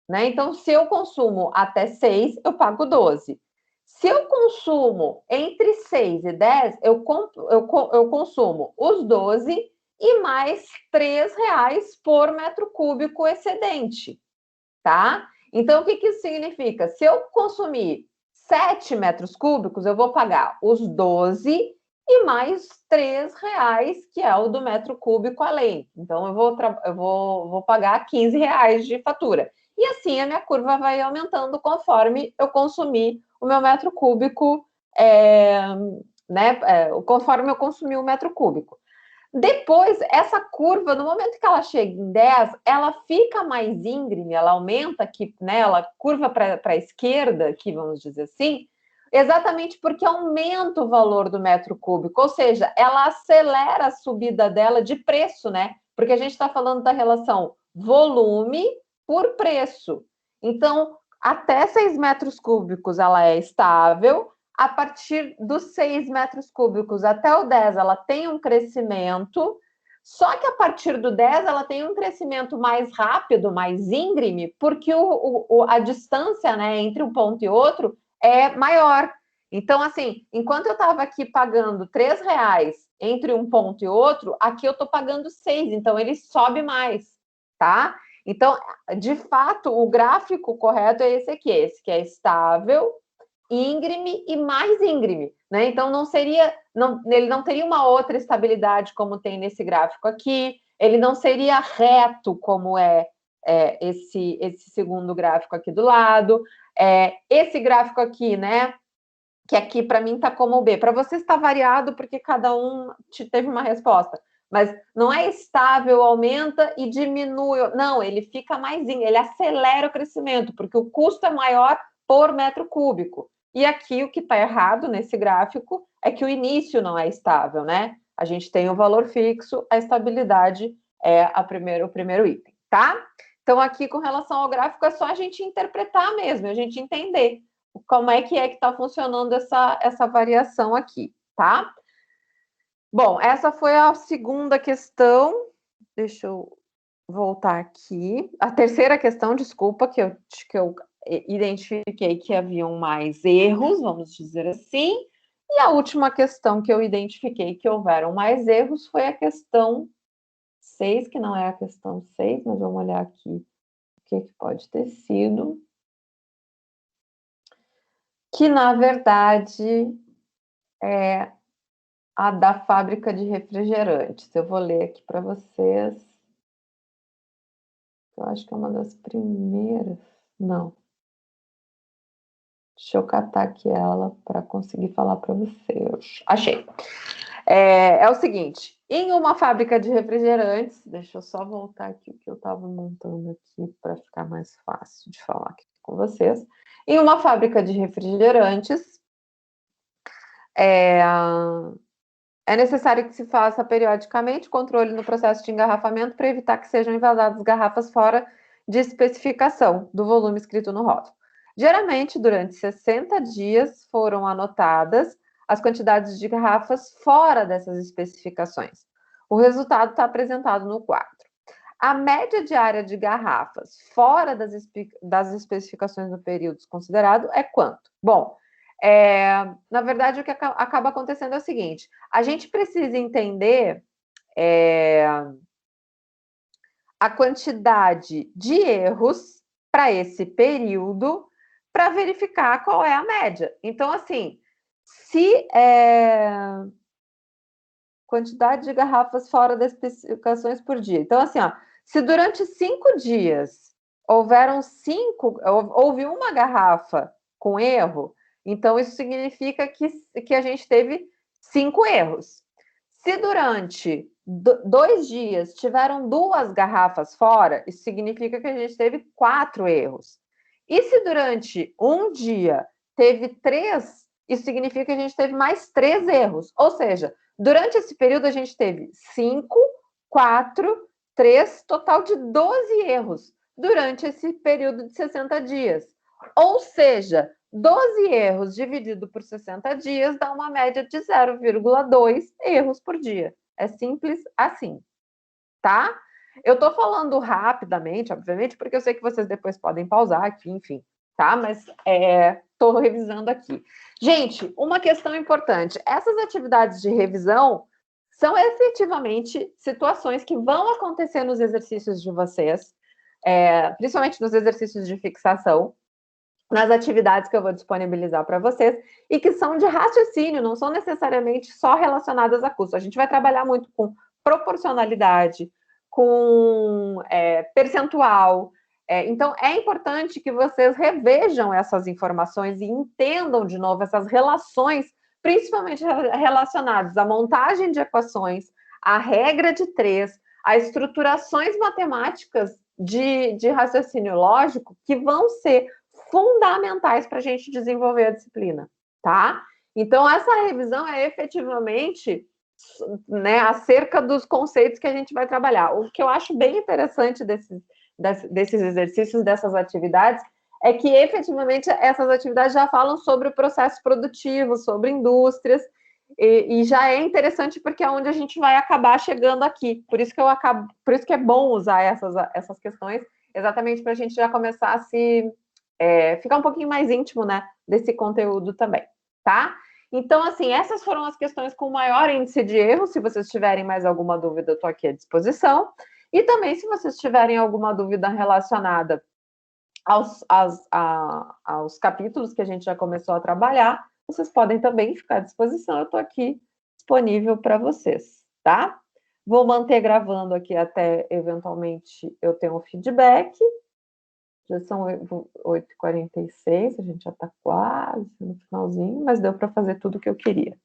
Né? Então, se eu consumo até 6, eu pago 12. Se eu consumo entre 6 e 10, eu consumo os 12 e mais R$ 3 por metro cúbico excedente. Tá? Então, o que isso significa? Se eu consumir 7 metros cúbicos, eu vou pagar os 12 e mais R$ 3, que é o do metro cúbico além. Então, eu vou pagar R$ 15 de fatura. E assim a minha curva vai aumentando conforme eu consumir o meu metro cúbico, conforme eu consumir o metro cúbico. Depois, essa curva, no momento que ela chega em 10, ela fica mais íngreme, ela aumenta aqui, né? Ela curva para a esquerda, aqui, vamos dizer assim, exatamente porque aumenta o valor do metro cúbico, ou seja, ela acelera a subida dela de preço, né? Porque a gente está falando da relação volume por preço. Então, até 6 metros cúbicos ela é estável, a partir dos 6 metros cúbicos até o 10, ela tem um crescimento, só que a partir do 10, ela tem um crescimento mais rápido, mais íngreme, porque a distância, né, entre um ponto e outro é maior. Então, assim, enquanto eu estava aqui pagando R$ 3 entre um ponto e outro, aqui eu estou pagando 6, então ele sobe mais, tá? Então, de fato, o gráfico correto é esse aqui, esse que é estável, íngreme e mais íngreme, né? Então ele não teria uma outra estabilidade como tem nesse gráfico aqui, ele não seria reto como esse segundo gráfico aqui do lado, esse gráfico aqui, né? Que aqui para mim está como B. Para você está variado porque cada um teve uma resposta. Mas não é estável, aumenta e diminui. Não, ele fica mais, ele acelera o crescimento, porque o custo é maior por metro cúbico. E aqui o que está errado nesse gráfico é que o início não é estável, né? A gente tem o valor fixo, a estabilidade é o primeiro item, tá? Então, aqui com relação ao gráfico, é só a gente interpretar mesmo, a gente entender como é que está funcionando essa variação aqui, tá? Bom, essa foi a segunda questão. Deixa eu voltar aqui. A terceira questão, desculpa, que eu identifiquei que haviam mais erros, vamos dizer assim. E a última questão que eu identifiquei que houveram mais erros foi a questão 6, que não é a questão 6, mas vamos olhar aqui o que pode ter sido. Que, na verdade, é a da fábrica de refrigerantes. Eu vou ler aqui para vocês. Eu acho que é uma das primeiras. Não. Deixa eu catar aqui ela para conseguir falar para vocês. Achei. É o seguinte, em uma fábrica de refrigerantes, deixa eu só voltar aqui o que eu estava montando aqui para ficar mais fácil de falar aqui com vocês. Em uma fábrica de refrigerantes, é necessário que se faça periodicamente controle no processo de engarrafamento para evitar que sejam envasadas garrafas fora de especificação do volume escrito no rótulo. Geralmente, durante 60 dias, foram anotadas as quantidades de garrafas fora dessas especificações. O resultado está apresentado no quadro. A média diária de garrafas fora das especificações no período considerado é quanto? Bom, na verdade, o que acaba acontecendo é o seguinte: a gente precisa entender a quantidade de erros para esse período para verificar qual é a média. Então, assim, se quantidade de garrafas fora das especificações por dia. Então, assim, ó, se durante 5 dias houve uma garrafa com erro, então isso significa que a gente teve 5 erros. Se durante 2 dias tiveram 2 garrafas fora, isso significa que a gente teve 4 erros. E se durante um dia teve 3, isso significa que a gente teve mais 3 erros. Ou seja, durante esse período a gente teve 5, 4, 3, total de 12 erros durante esse período de 60 dias. Ou seja, 12 erros dividido por 60 dias dá uma média de 0,2 erros por dia. É simples assim, tá? Eu estou falando rapidamente, obviamente, porque eu sei que vocês depois podem pausar aqui, enfim, tá? Mas estou revisando aqui. Gente, uma questão importante: essas atividades de revisão são efetivamente situações que vão acontecer nos exercícios de vocês, principalmente nos exercícios de fixação, nas atividades que eu vou disponibilizar para vocês, e que são de raciocínio, não são necessariamente só relacionadas a custo. A gente vai trabalhar muito com proporcionalidade, com percentual. Então, é importante que vocês revejam essas informações e entendam de novo essas relações, principalmente relacionadas à montagem de equações, à regra de 3, a estruturações matemáticas de raciocínio lógico, que vão ser fundamentais para a gente desenvolver a disciplina, tá? Então, essa revisão é efetivamente, né, acerca dos conceitos que a gente vai trabalhar. O que eu acho bem interessante desses exercícios, dessas atividades, é que efetivamente essas atividades já falam sobre o processo produtivo, sobre indústrias, e já é interessante porque é onde a gente vai acabar chegando aqui. Por isso que é bom usar essas questões, exatamente para a gente já começar a ficar um pouquinho mais íntimo, né, desse conteúdo também, tá? Então, assim, essas foram as questões com maior índice de erro. Se vocês tiverem mais alguma dúvida, eu estou aqui à disposição. E também, se vocês tiverem alguma dúvida relacionada aos capítulos que a gente já começou a trabalhar, vocês podem também ficar à disposição. Eu estou aqui disponível para vocês, tá? Vou manter gravando aqui até, eventualmente, eu ter um feedback. Já são 8h46, a gente já está quase no finalzinho, mas deu para fazer tudo o que eu queria.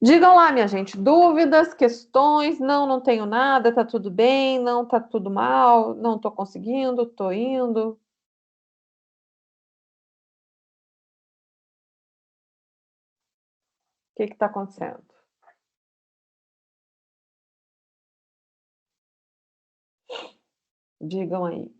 Digam lá, minha gente, dúvidas, questões? Não tenho nada, tá tudo bem, não tá tudo mal, não estou conseguindo, estou indo. O que está acontecendo? Digam aí.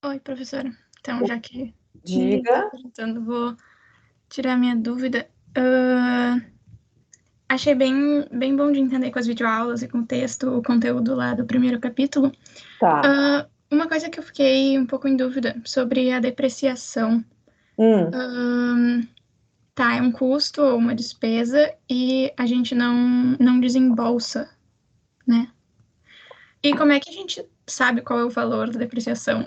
Oi, professora. Então, já que ninguém Diga. está perguntando, vou tirar minha dúvida. Achei bem bom de entender com as videoaulas e com o texto, o conteúdo lá do primeiro capítulo. Tá. Uma coisa que eu fiquei um pouco em dúvida sobre a depreciação. Tá, é um custo ou uma despesa e a gente não desembolsa, né? E como é que a gente sabe qual é o valor da depreciação?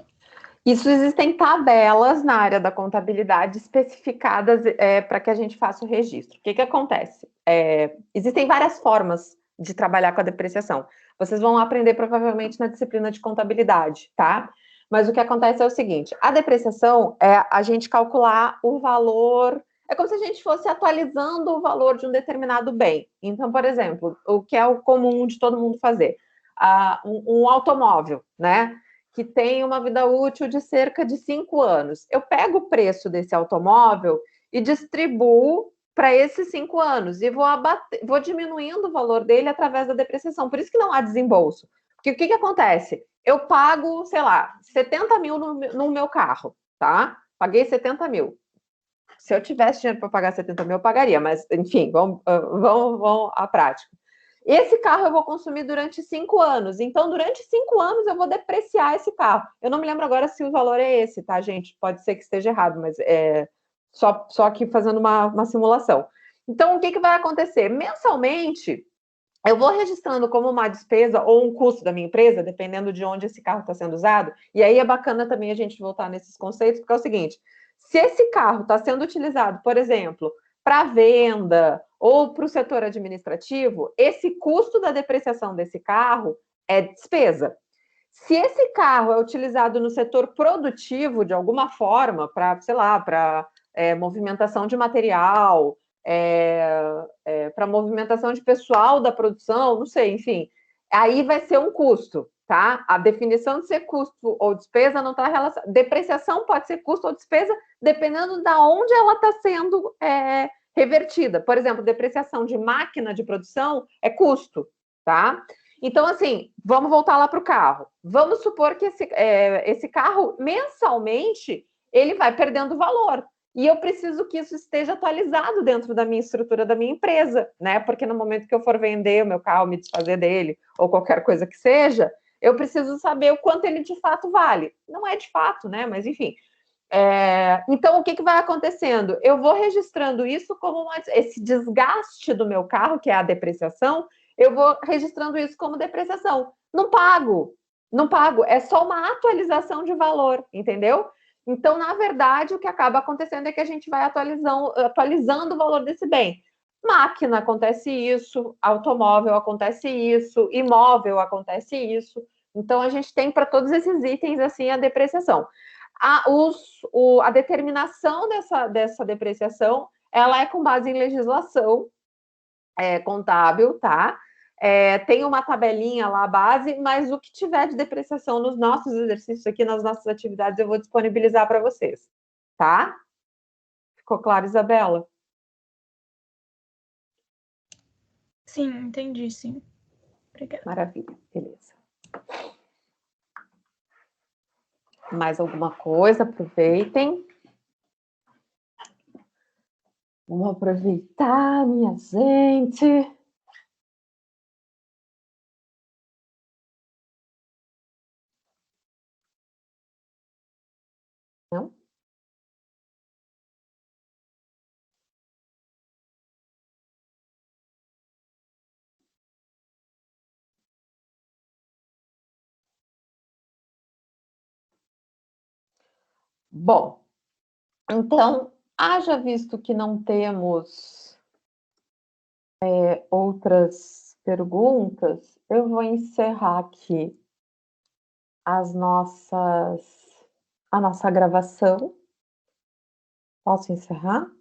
Isso existem tabelas na área da contabilidade especificadas para que a gente faça o registro. O que acontece? Existem várias formas de trabalhar com a depreciação. Vocês vão aprender provavelmente na disciplina de contabilidade, tá? Mas o que acontece é o seguinte: a depreciação é a gente calcular o valor. É como se a gente fosse atualizando o valor de um determinado bem. Então, por exemplo, o que é o comum de todo mundo fazer? Um automóvel, né? Que tem uma vida útil de cerca de 5 anos. Eu pego o preço desse automóvel e distribuo para esses 5 anos e vou diminuindo o valor dele através da depreciação. Por isso que não há desembolso. Porque o que acontece? Eu pago, sei lá, 70 mil no meu carro, tá? Paguei 70 mil. Se eu tivesse dinheiro para pagar 70 mil, eu pagaria, mas enfim, vamos à prática. Esse carro eu vou consumir durante 5 anos. Então, durante 5 anos, eu vou depreciar esse carro. Eu não me lembro agora se o valor é esse, tá, gente? Pode ser que esteja errado, mas é só aqui fazendo uma simulação. Então, o que vai acontecer? Mensalmente, eu vou registrando como uma despesa ou um custo da minha empresa, dependendo de onde esse carro está sendo usado. E aí é bacana também a gente voltar nesses conceitos, porque é o seguinte: se esse carro está sendo utilizado, por exemplo, para venda ou para o setor administrativo, esse custo da depreciação desse carro é despesa. Se esse carro é utilizado no setor produtivo de alguma forma, para, sei lá, para movimentação de material, para movimentação de pessoal da produção, não sei, enfim, aí vai ser um custo, tá? A definição de ser custo ou despesa não está relacionada. Depreciação pode ser custo ou despesa, dependendo da onde ela está sendo revertida. Por exemplo, depreciação de máquina de produção é custo, tá? Então, assim, vamos voltar lá para o carro. Vamos supor que esse carro, mensalmente, ele vai perdendo valor. E eu preciso que isso esteja atualizado dentro da minha estrutura da minha empresa, né? Porque no momento que eu for vender o meu carro, me desfazer dele, ou qualquer coisa que seja, eu preciso saber o quanto ele de fato vale. Não é de fato, né? Mas enfim. Então, o que vai acontecendo? Eu vou registrando isso como esse desgaste do meu carro, que é a depreciação, eu vou registrando isso como depreciação. Não pago, não pago, é só uma atualização de valor, entendeu? Então, na verdade, o que acaba acontecendo é que a gente vai atualizando o valor desse bem. Máquina acontece isso, automóvel acontece isso, imóvel acontece isso. Então, a gente tem para todos esses itens assim a depreciação. A determinação dessa depreciação, ela é com base em legislação contábil, tá? Tem uma tabelinha lá, base, mas o que tiver de depreciação nos nossos exercícios aqui, nas nossas atividades, eu vou disponibilizar para vocês, tá? Ficou claro, Isabela? Sim, entendi, sim. Obrigada. Maravilha, beleza. Mais alguma coisa? Aproveitem. Vamos aproveitar, minha gente. Não? Bom, então, haja visto que não temos outras perguntas, eu vou encerrar aqui a nossa gravação. Posso encerrar?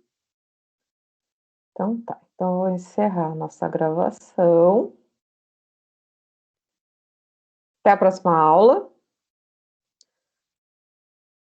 Então tá. Então, eu vou encerrar a nossa gravação. Até a próxima aula.